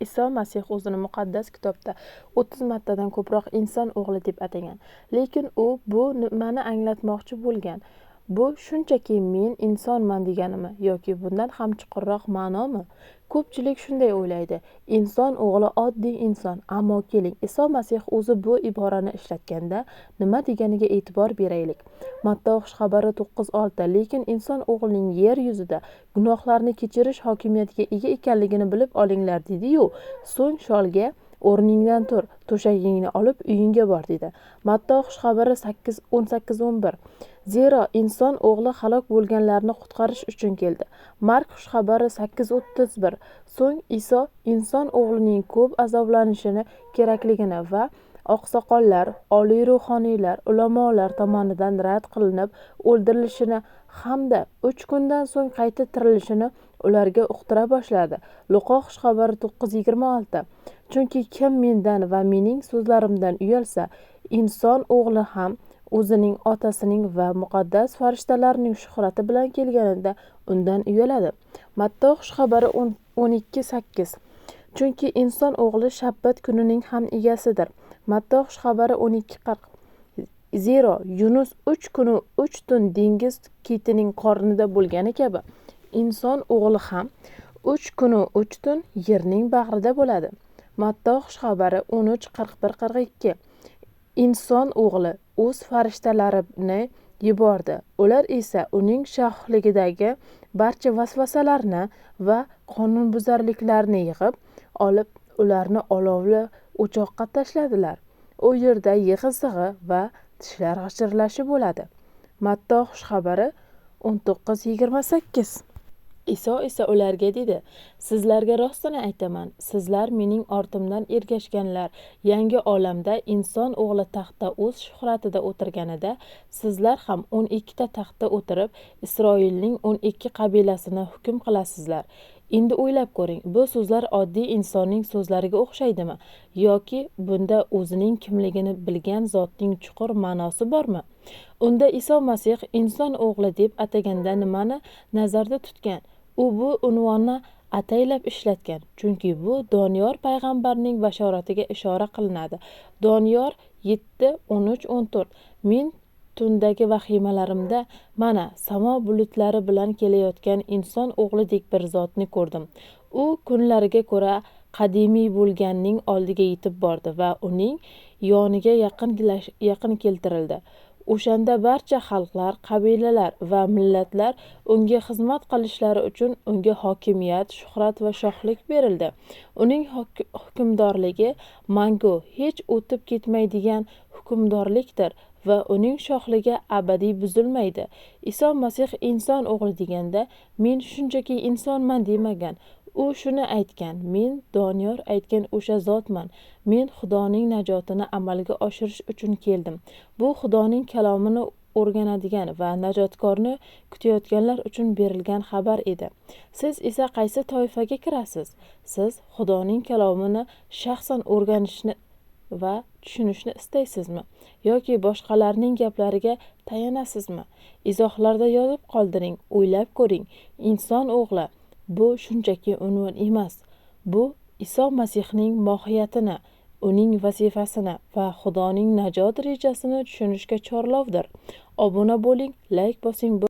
Iso Masih o'zini muqaddas kitobda 30 martadan ko'proq inson o'g'li deb atagan. Lekin u bu nimani anglatmoqchi bo'lgan? Bu shunchaki men insonman deganimi yoki bundan ham chuqurroq ma'nomi? Ko'pchilik shunday o'ylaydi. Inson o'g'li oddiy inson. Ammo keling, Iso Masih o'zi bu iborani ishlatganda nima deganiga e'tibor beraylik. Matta xushxabari 9:6 lekin inson o'g'lining yer yuzida gunohlarni kechirish hokimiyatiga ega ekanligini bilib olinglar dedi-yu, so'ng sholga o'rningdan tur, to'shagingni olib uyingga bor dedi. Matta xushxabari 18:11 Zero inson o'g'li halok bo'lganlarni qutqarish uchun keldi. Mark xushxabari 8:31 So'ng Iso inson o'g'lining ko'p azoblanishini kerakligini va oqsoqollar, oliy ruhoniylar, ulamolar tomonidan rad qilinib o'ldirilishini hamda 3 kundan so'ng qayta tirilishini ularga uqtira boshladi. Luqo xushxabari 9:26 Chunki kim mendan va mening so'zlarimdan uyalsa, inson o'g'li ham o'zining otasining va muqaddas farishtalarning shuhrati bilan kelganida undan uyaladi. Matta xushxabari 12:8 Chunki inson o'g'li shabbat kunining ham egasidir. Matta xushxabari 12:40 Zero Yunus 3 kunu 3 tun dengiz kitining qornida bo'lgani kabi inson o'g'li ham 3 kunu 3 tun yerning bag'rida bo'ladi. Matta xushxabari 13:41-42 Inson o'g'li o'z farishtalarini yubordi. Ular esa uning shohligidagi barcha vasvasalarni va qonunbuzarliklarni yig'ib olib, ularni olovli o'choqqa tashladilar. U yerda yig'i-sig'i va tishlar g'ijirlashi bo'ladi. Matta xushxabari 19:28 Iso esa ularga dedi: Sizlarga rostini aytaman, sizlar mening ortimdan ergashganlar yangi olamda inson o'g'li taxtda o'z shuhratida o'tirganida, sizlar ham 12 ta taxtda o'tirib, Isroilning 12 qabilasini hukm qilasizlar. Endi o'ylab ko'ring, bu so'zlar oddiy insonning so'zlariga o'xshaydimi yoki bunda o'zining kimligini bilgan zotning chuqur ma'nosi bormi? Unda Iso Masih inson o'g'li deb ataganda nimani nazarda tutgan? U bu unvonni ataylab ishlatgan, chunki bu Doniyor payg'ambarning bashoratiga ishora qilinadi. Doniyor 7:13-14 Men tundagi vahimalarimda mana samo bulutlari bilan kelayotgan inson o'g'lidek bir zotni ko'rdim. U kunlariga ko'ra qadimiy bo'lganning oldiga yetib bordi va uning yoniga yaqin keltirildi. O'shanda barcha xalqlar, qabilalar va millatlar unga xizmat qilishlari uchun unga hokimiyat, shuhrat va shohlik berildi. Uning hukmdorligi mangu, hech o'tib ketmaydigan hukmdorlikdir va uning shohligi abadiy buzilmaydi. Iso Masih inson o'g'li deganda men shunchaki insonman demagan. U shuni aytgan: men Doniyor aytgan o'sha zotman. Men Xudoning najotini amalga oshirish uchun keldim. Bu Xudoning kalomini o'rganadigan va najotkorni kutayotganlar uchun berilgan xabar edi. Siz esa qaysi toifaga kirasiz? Siz Xudoning kalomini shaxsan o'rganishni va tushunishni istaysizmi yoki boshqalarning gaplariga tayanasizmi? Izohlarda yozib qoldiring, o'ylab ko'ring. Inson o'g'li bu shunchaki unvon emas. Bu Iso Masihning mohiyatini, uning vazifasini va Xudoning najot rejasini tushunishga chorlovdir. Obuna bo'ling, layk bosing.